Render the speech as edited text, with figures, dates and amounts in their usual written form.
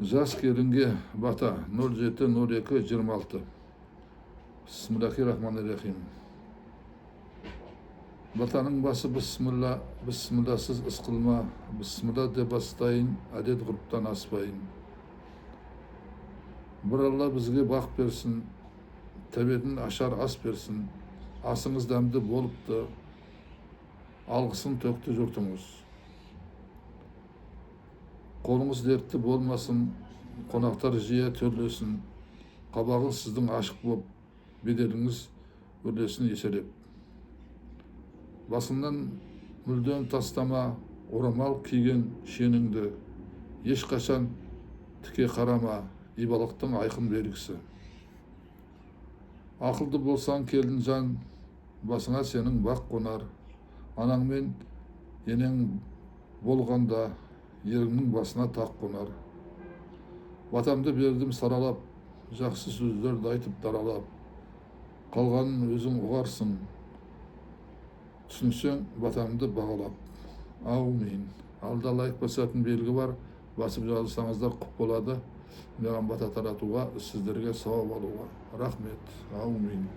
Жас келінге бата 07-02-26. Бисмиллахи-рахмани-рахим. Батаның басы бисмилла, бисмилласыз іс қылма, бисмилла деп бастайын, әдет ғұрыптан аспайын. Бір Алла бізге бақ берсін, тәбетін ашар ас берсін, асыңыз дәмді болыпты, алғысын төкті жұртыңыз. Қолыңыз дертті болмасын, қонақтар жиі төрлесін, қабағыңыз сіздің ашық боп, беделіңіз өрлесін еселеп. Басыңнан мүлдем тастама, орамал киген шеніңді, ешқашан тіке қарама, ибалықтың айқын белгісі. Ақылды болсаң келін жан, басыңа сенің бақ қонар, анаң мен енең болғанда еріңнің басына тақ қонар. Батамды бердім саралап, жақсы сөздерді айтып даралап, қалғанын өзің ұғарсың, түсінсең батамды бағалап. Аумин. Алда лайк басатын белгі бар, басып жазсаңыздар құп болады. Маған бата таратуға, сіздерге сауап алуға. Рахмет. Аумин.